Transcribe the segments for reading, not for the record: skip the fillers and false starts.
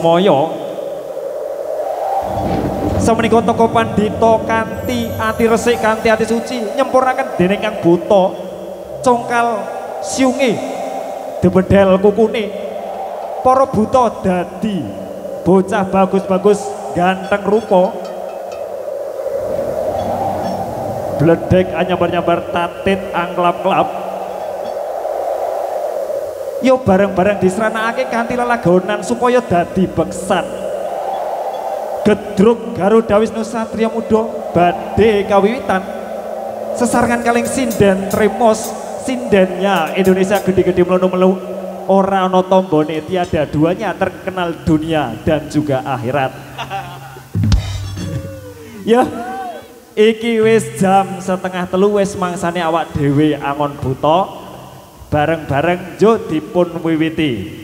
Moyo samenika toko pandhita kanthi ati resik kanthi ati suci nyempurnaken dening kang buta congkal siunge debedel kukune para buta dadi bocah bagus-bagus ganteng rupa bledek anyambar-nyambar tatit angklap-klap yo bareng-bareng diseranakake kanthi lelagonan supaya dadi beksan. Gedruk Garuda Wisnu Satria Muda badhe kawiwitan sesarengan kaleng sinden Tremos sindennya Indonesia gede-gede melu-melu ora ana tombone tiada duanya terkenal dunia dan juga akhirat. Ya iki wis jam 2:30 wis mangsane awak dhewe angon buta bareng-bareng jo dipun wiwiti.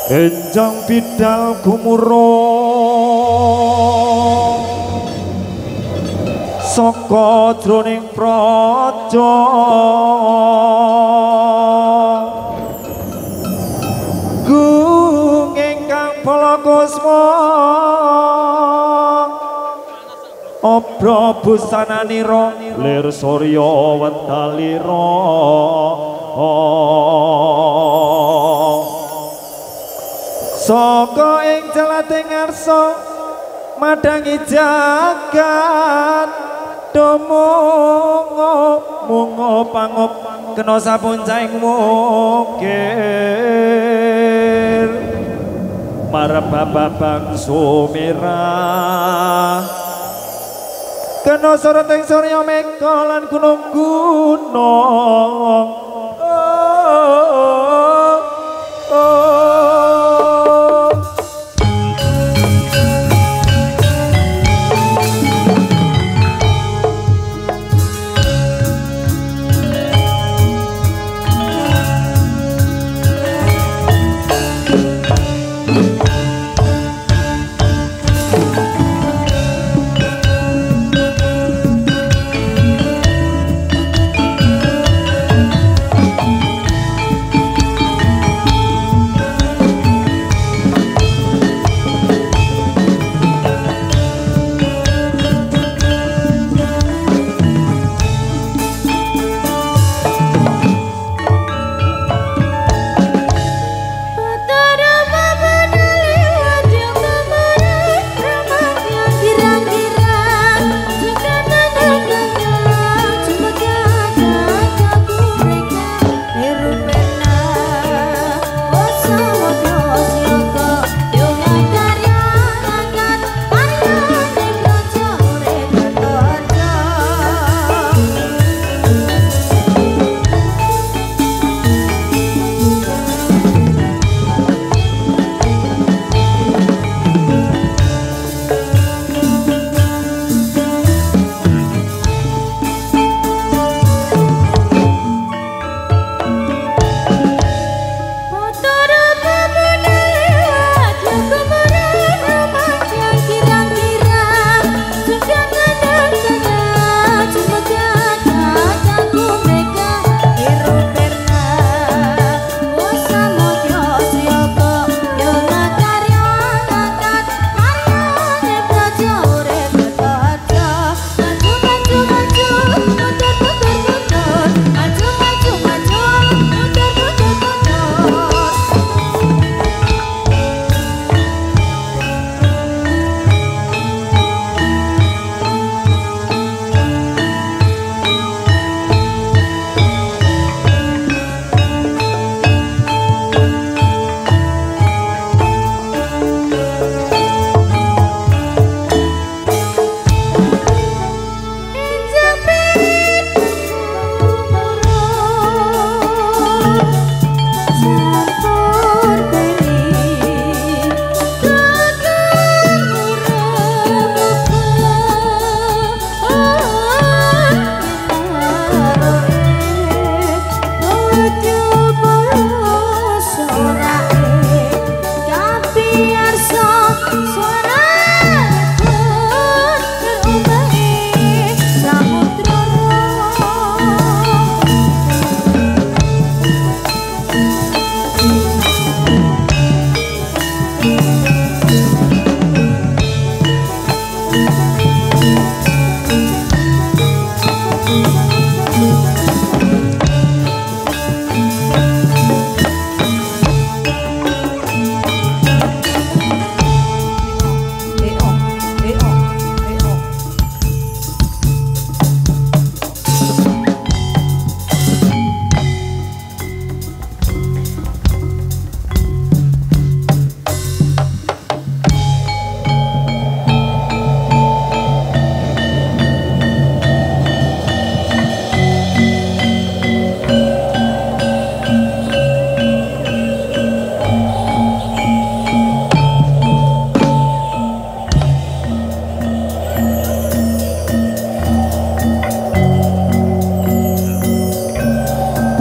Enjang bidal gumurung saka jroning praja gung ingkang balakusma obra busananira lir surya wedalira saka ing jalating ngarsa madangi jagat mungo pangop kena sapuncahing mukir marep babang sumirah kena soroting surya meka lan gunung-gunung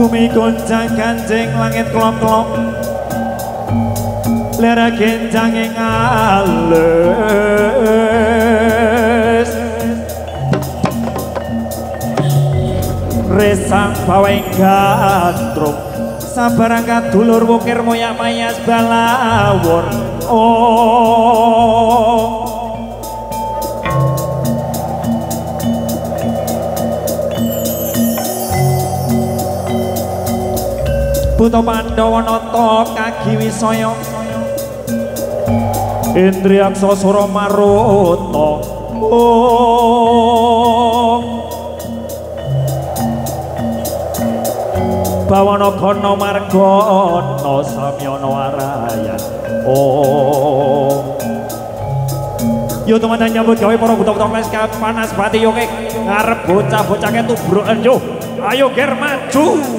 bumi goncang ganjeng langit kelop-kelop lera genjang ing alus resang baweng gandrung sabarang kadulur wukir moyak mayas balawur oh Buta Pandhawa nata kagi wisaya Indriyaksa Sura Maruta Bawana Gana Margana Samyana Warayan Yo teman-teman nyambut gawe para buta-buta mes panas bati yo ngarep bocah-bocah ketubroken yo ayo ger maju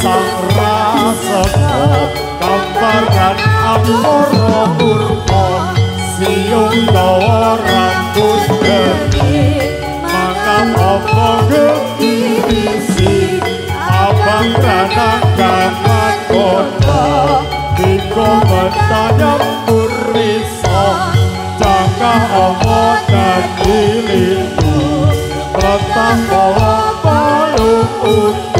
sang rasa gambaran amoro purpo siung gawa rambut geni maka apa gegisi abang ranang gaman kota biko betanya puriso jangka apa dan dilitu petang bawa baluk utuh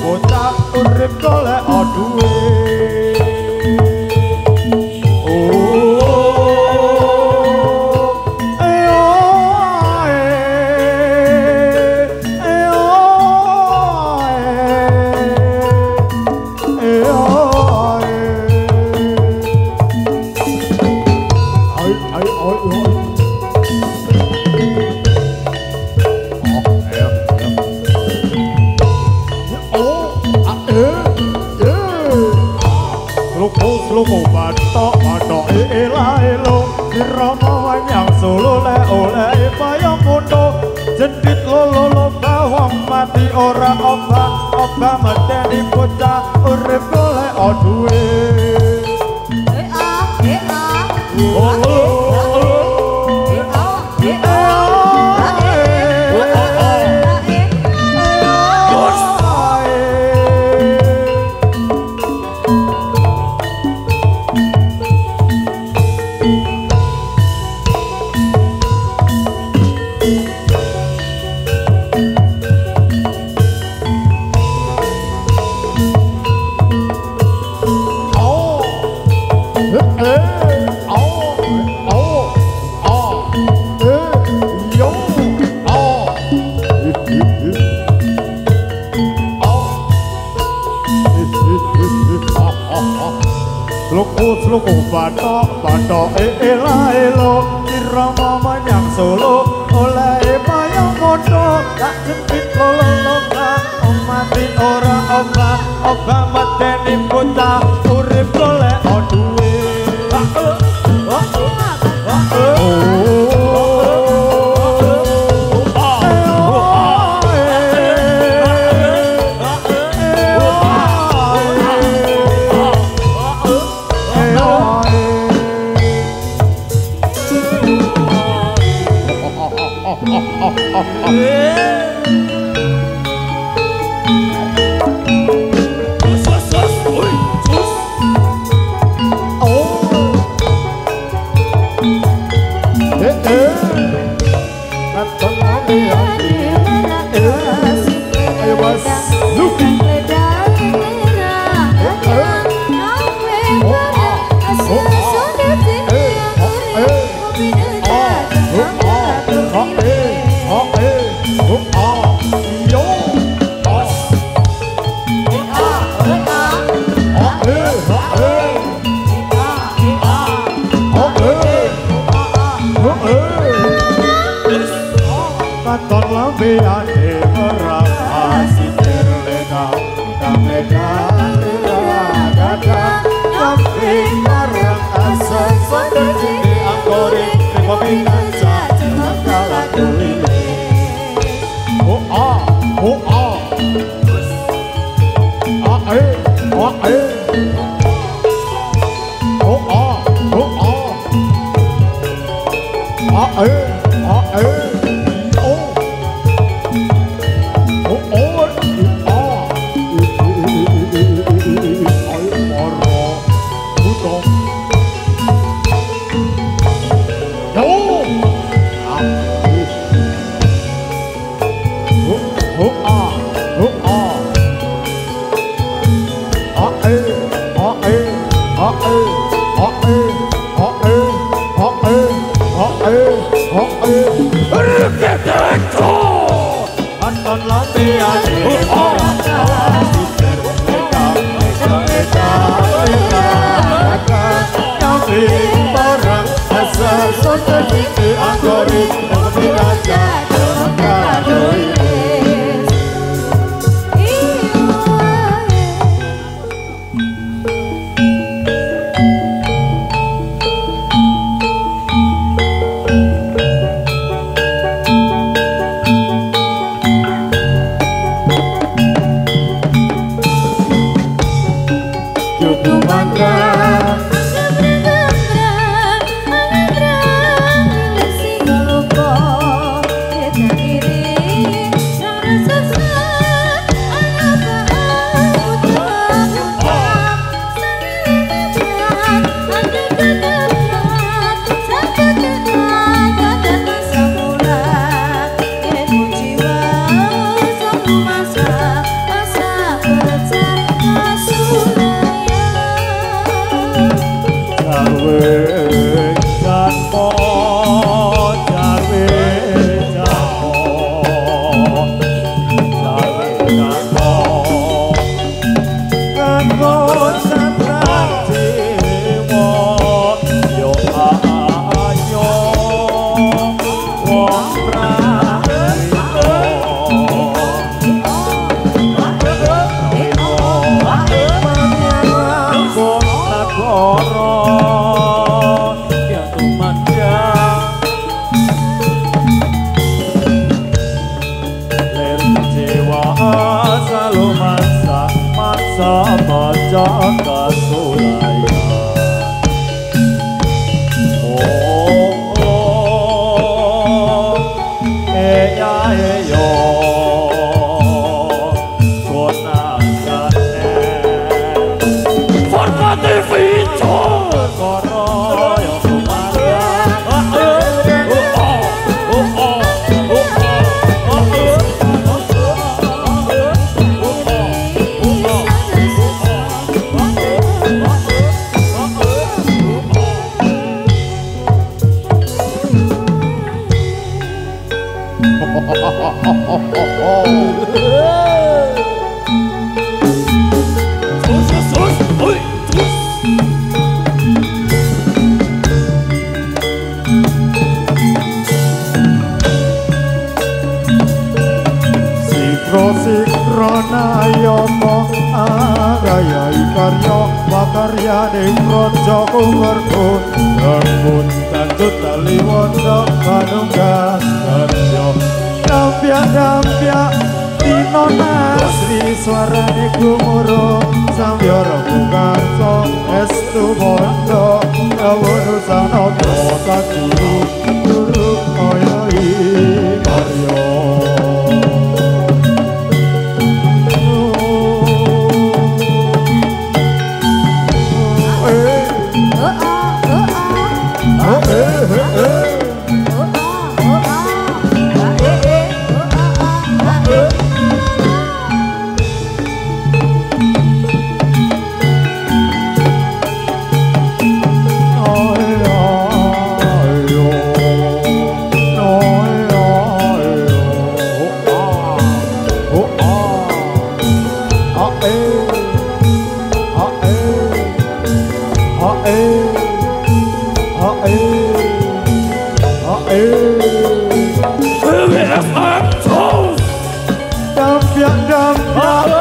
bocah urip golek duwe ora obah medeni bocah urip golek duwe Sluku bathok ela-elo irama menyang Solo oleh payung modho tak jepit lolo-lolo mati ora obah medeni bocah urip golek duwe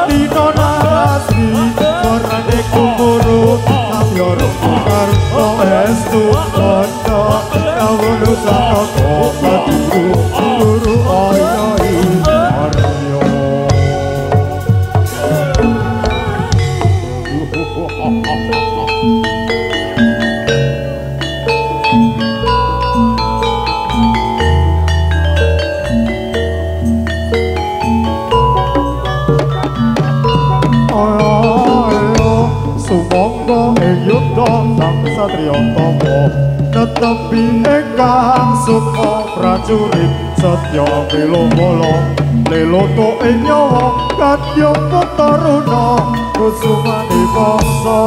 Di nona asli, orang di kumuru, am yoro, bukan, oh, Sukana Rawono Saka Paduru Guru Ayai Arya Sumangga ing yudha sang satriya tama netepi ingkang suka prajurit setya pilomala leloto ing nyawa kadya taruna kusumane bangsa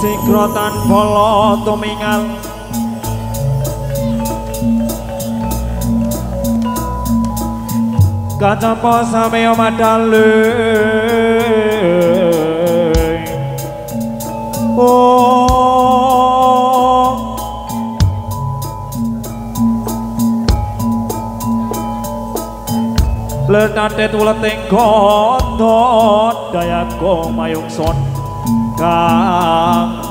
Sigrotan bala tumingal kacapa samya madale letate tuleting godhot dayaku mayungsun kang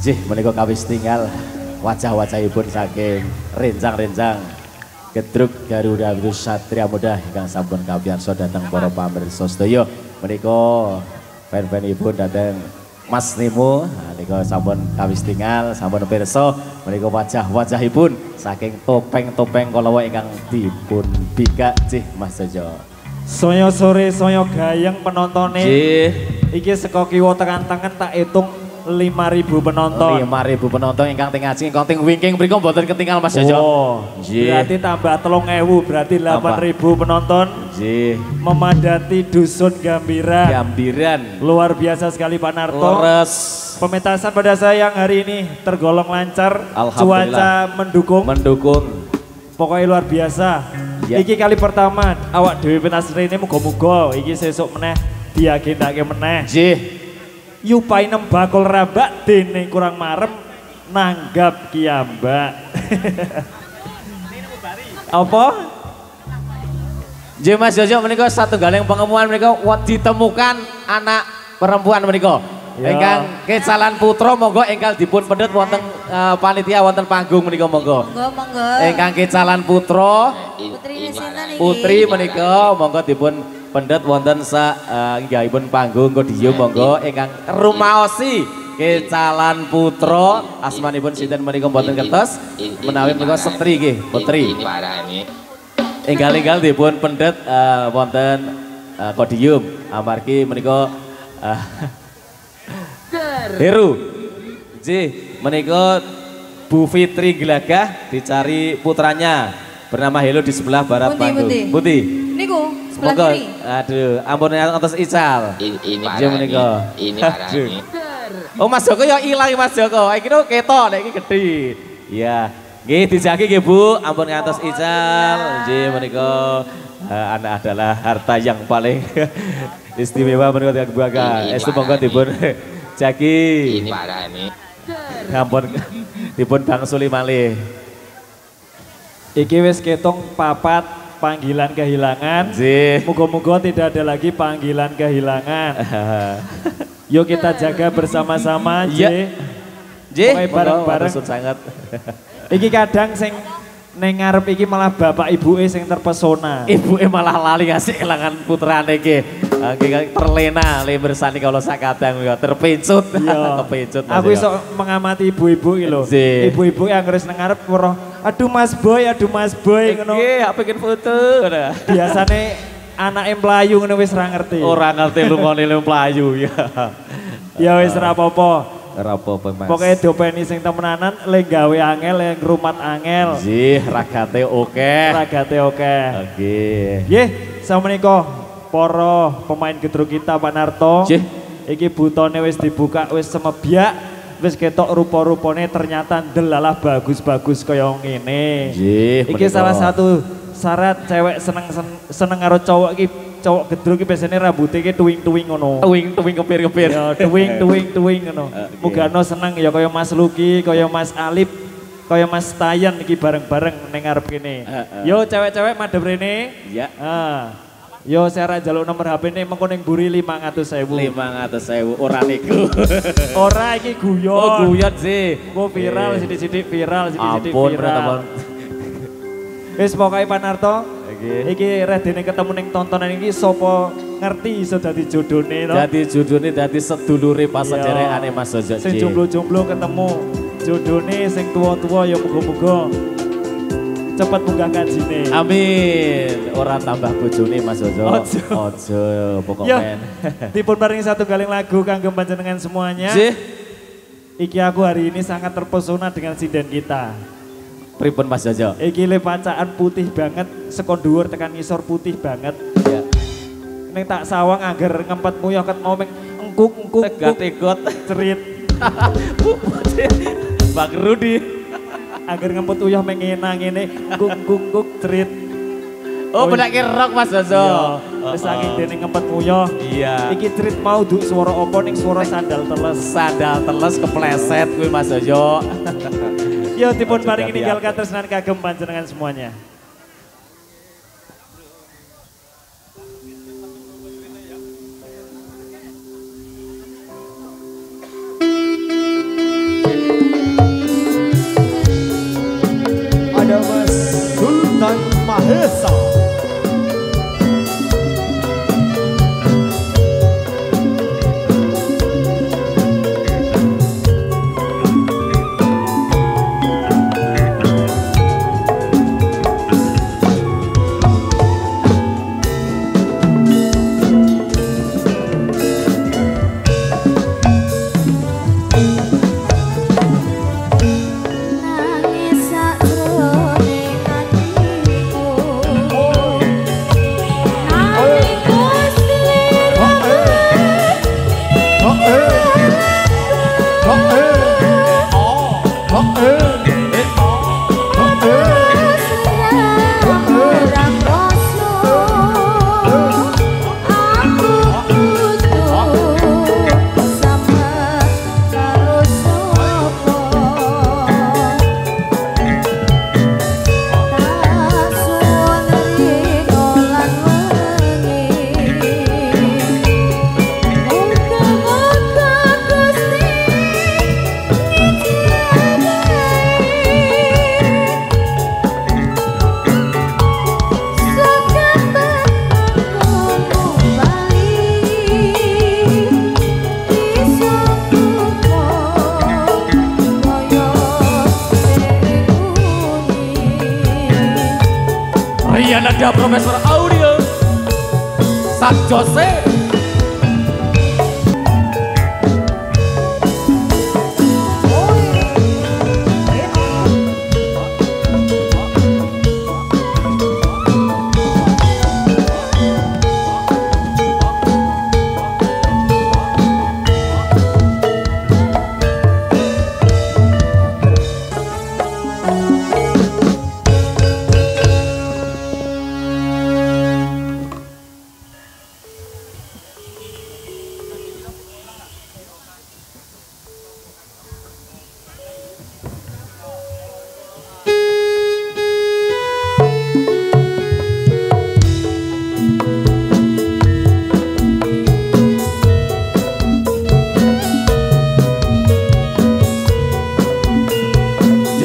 Jih menika kawis tinggal wajah-wajahipun saking renjang-renjang Gedruk Garuda Widu Satria Muda ingkang sampun kawiyansa dhateng para pamirsa sedaya menika fan-fanipun dhateng Mas Nemo menika sampun kawis tinggal sampun pirsa menika wajah-wajahipun saking topeng-topeng kalawa ingkang dipun bikak Jih Mas Jojo. Saya sore saya gayeng penontone. Jih. Iki saka kiwa tekan tangan tak hitung 5.000 penonton. 5.000 penonton ingkang teng ngajeng ingkang teng wingking mriku mboten ketinggal Mas Jojo. Oh, berarti tambah 3.000 berarti 8.000 penonton. Nggih. Memadati dusun Gambiran. Gambiran. Luar biasa sekali Pak Narto. Leres. Pementasan pada siang hari ini tergolong lancar. Alhamdulillah. Cuaca mendukung. Mendukung. Pokoknya luar biasa. Ya. Iki kali pertama awak dhewe pentas rene muga-muga iki sesuk meneh diagendake meneh. Nggih. Yupai nembakul rabak dene kurang marem nanggap kiambak. Apa? Nggih Mas Jojo menika satunggaling pengemuan menika ditemukan anak perempuan menika. Ya. Ingkang kecalan putra monggo ingkang dipun pendet wonten panitia wonten panggung menika monggo. Monggo. Ingkang kecalan putra Putri sinten iki? putri menika monggo dipun pendet wonten inggahipun panggung podium monggo ingkang rumaosi kecalan putra asmanipun sinten menika mboten kertos menawi menika setri nggih putri. Enggal-enggal dipun pendet wonten podium amargi menika Heru. Nggih, menika Bu Fitri Gelagah dicari putranya bernama Helo di sebelah barat panggung. Putih. Niku sebelah Monggo, kiri. aduh, ampun atas ical. Ini menika. Ini parani. Oh Mas Joko ya ilang Mas Joko. Iki lho ketok nek iki gedhe. Iya. Nggih dijagi nggih Bu, ampun ngantos ical. Nggih menika anak adalah harta yang paling istimewa menika kebanggaan. Estu monggo dipun jagi. Ini parani. Ampun dipun bangsuli malih. Iki wis ketung papat panggilan kehilangan. Nggih. Moga-moga tidak ada lagi panggilan kehilangan. Yuk kita jaga bersama-sama, Iya. J. Nggih, Pokoknya bareng-bareng. matur sangat. Iki kadang sing neng ngarep iki malah bapak ibuke sing terpesona. Ibuke malah lali ngasih kelangan putrane iki. Terlena le bersani kalau sakadang terpencut. Iya. Kepencut. Aku iso mengamati ibu-ibu iki lho. Nggih. Ibu-ibu yang ngeris nang ngarep weruh, aduh Mas Boy ngono. Nggih, apa bikin foto. Biasane anake mlayu ngono wis ra ngerti. Ora ngerti lungone lu mlayu ya. Ya wis ra apa-apa. Ora apa-apa Mas. Pokoknya dopeni sing temenanan le gawe angel, le ngrumat angel. Nggih, ragate oke. Ragate oke. Nggih. Nggih, samenika para pemain gedruk kita Pak Narto. Nggih. Iki butone wis dibuka, wis semebyak, wis ketok rupa-rupane ternyata ndelalah bagus-bagus kaya ngene. Nggih, Iki menika. salah satu syarat cewek seneng karo cowok iki, cowok gedruk iki biasane rambutnya iki tuwing-tuwing ngono. Tuwing kepir-kepir. Ya, tuwing ngono. Mugano seneng ya kaya Mas Luki, kaya Mas Alip, kaya Mas Tayan iki bareng-bareng ning ngarep kene. Yo cewek-cewek madhep rene. Iya. Yo saya njaluk nomor HP ne mengko ning mburi 500.000. 500.000 ora niku. Ora iki guyon. Oh guyon sih. Kok viral sithik-sithik viral sithik-sithik Ampun viral. teman. Wis pokoke Pak Narto. Nggih. Iki redene ketemu ning tontonan iki sapa ngerti iso dadi jodone to. Jadi judulnya dadi sedulure pas sederekane Mas Jojo. Sing jomblo-jomblo ketemu jodone sing tua-tua ya muga-muga cepet munggah kajine. Amin. Ora tambah bojone Mas Jojo. Ojo. Ojo Ya, pokoknya. dipun paringi satu galing lagu kanggo panjenengan semuanya. Sih. Iki aku hari ini sangat terpesona dengan sinden kita. Pripun Mas Jojo? Iki le pacaan putih banget, sekon dhuwur tekan ngisor putih banget. Ya. Ning tak sawang angger ngempet muyoh ket mau engkuk Tegot-tegot. cerit. Bang Rudi. Angger ngempet uyah mengena ngene engkuk cerit. Oh, benak rock Mas Jojo. Iya, wis saking dene ngempet muyoh. Iya. Iki cerit mau duk swara apa ning swara sandal teles. Sandal teles kepleset kuwi Mas Jojo. Yo dipun Ojo paringi ninggal hati-hati. katresnan kagem panjenengan semuanya. Ada Mas Sultan Mahesa. Rian ada Profesor Audio Sak Jose.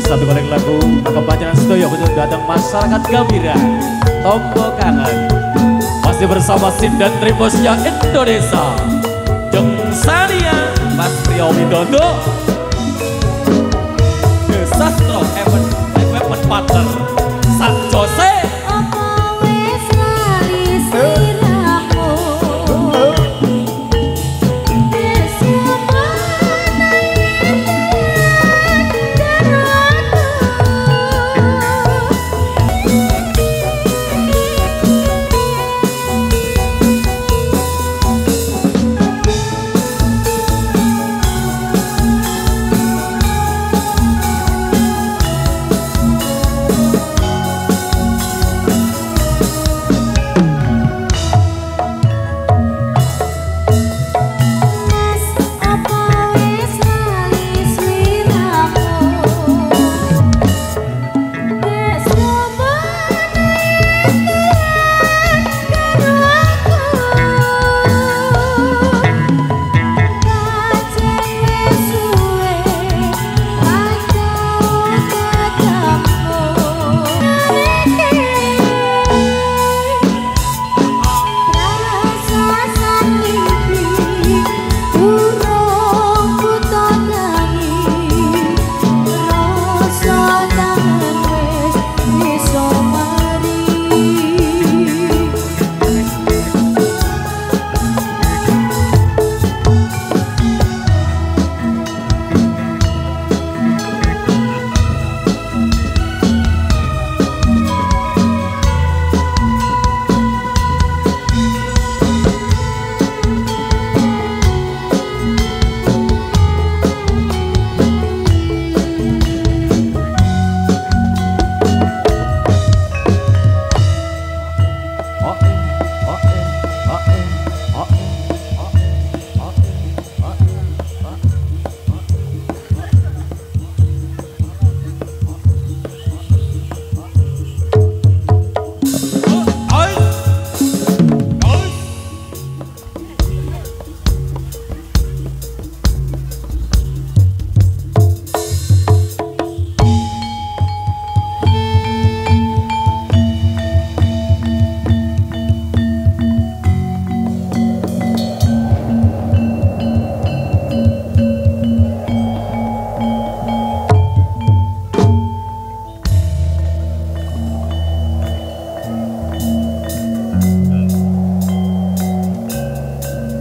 Satu golek lagu kepanjangan sedoyo untuk datang masyarakat Gambira Tombo Kangen masih bersama Sindan Trimosya Indonesia Jeng Sania Mas Rio Widodo The Sastro Equipment Partner Sak Jose.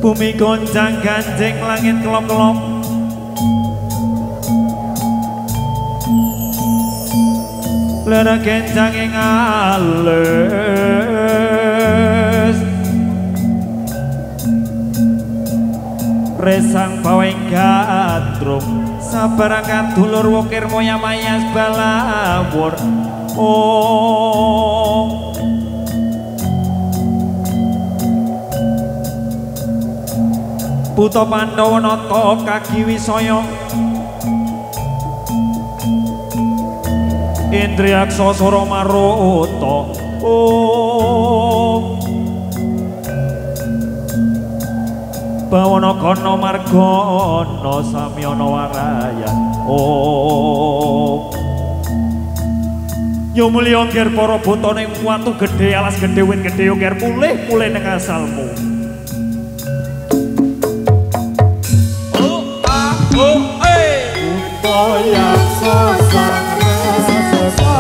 Bumi goncang ganjing langit kelop-kelop Lera kencang ing alus Resang baweng gandrum Sabarangkat dulur wukir moya mayas balawur Oh Buta Pandhawa nata kaki wisaya Indriyaksa Sora Maruta Om Bawana Gana Margana Samyana Warayan Om Yo mulya ngger para buta ning watu gedhe alas gedhe wit gedhe ngger mulih ning asalmu Yaksa sang rasa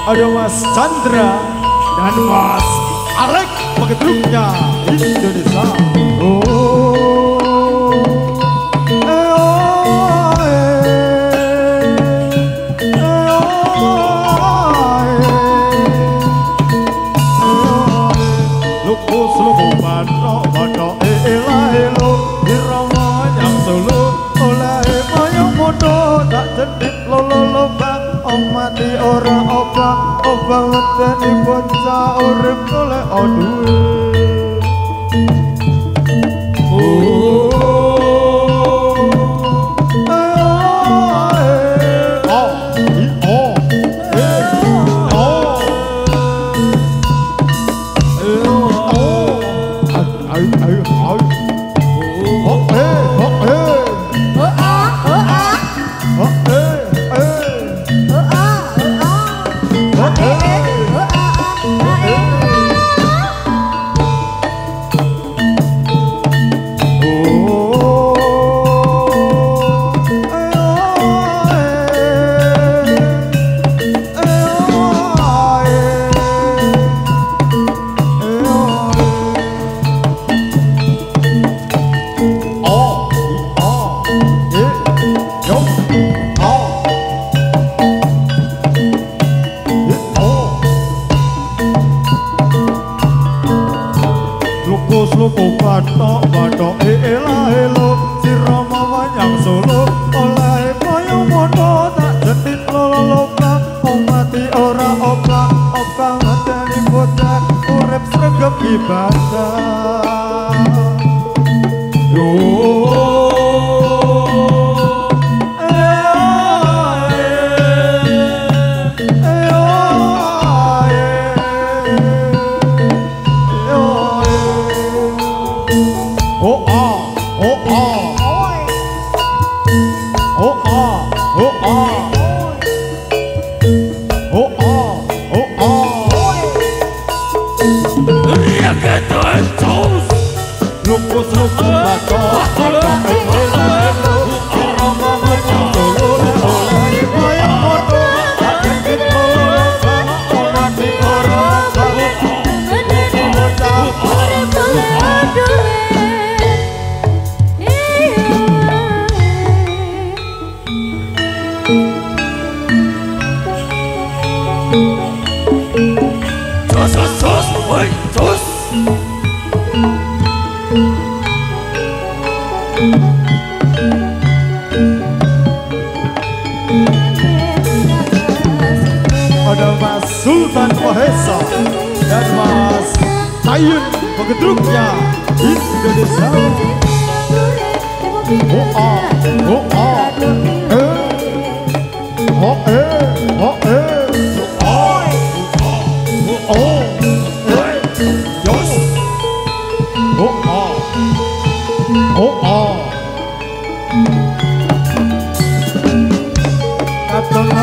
Ada Mas Chandra dan Mas Alek Pegedruknya Indonesia. Mati ora obang ngedeni bocah urip golek duwe. Ada Mas Sultan Mahesa dan Mas Tayun Pegedruknya Indonesia. Kata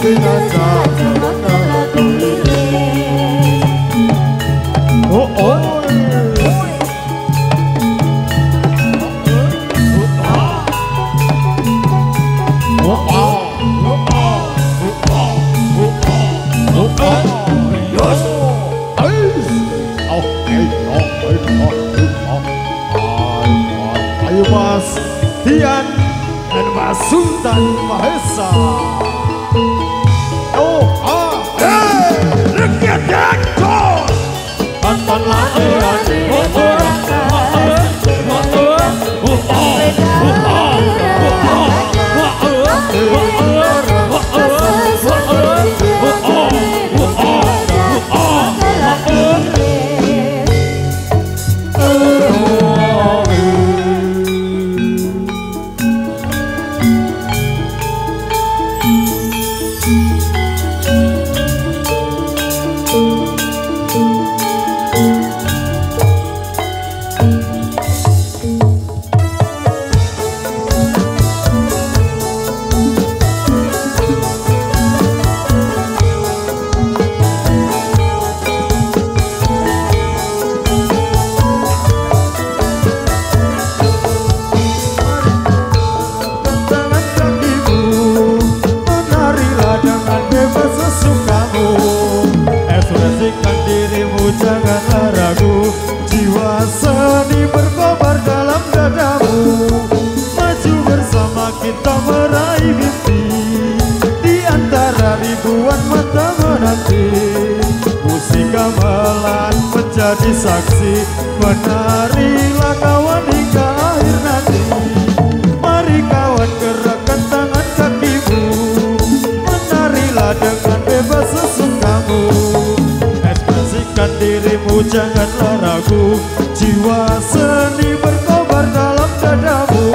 Ayo Mas Dian dan Mas Sultan Mahesa. Oh, rakyat Jackson. Mantan lahiran. Janganlah ragu, jiwa seni berkobar dalam dadamu. Maju bersama kita meraih mimpi, di antara ribuan mata menanti. Musik gamelan menjadi saksi, menarilah kawan hingga akhir nanti. Mari kawan gerakkan tangan kakimu, menarilah dengan bebas sesukamu. Dirimu janganlah ragu, jiwa seni berkobar dalam dadamu.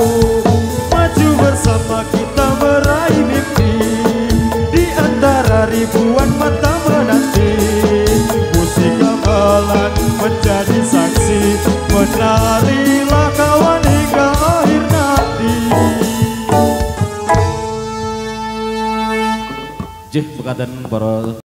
Maju bersama kita meraih mimpi, di antara ribuan mata menanti. Musik gamelan menjadi saksi, menarilah kawan hingga akhir nanti. Jih, bekatan para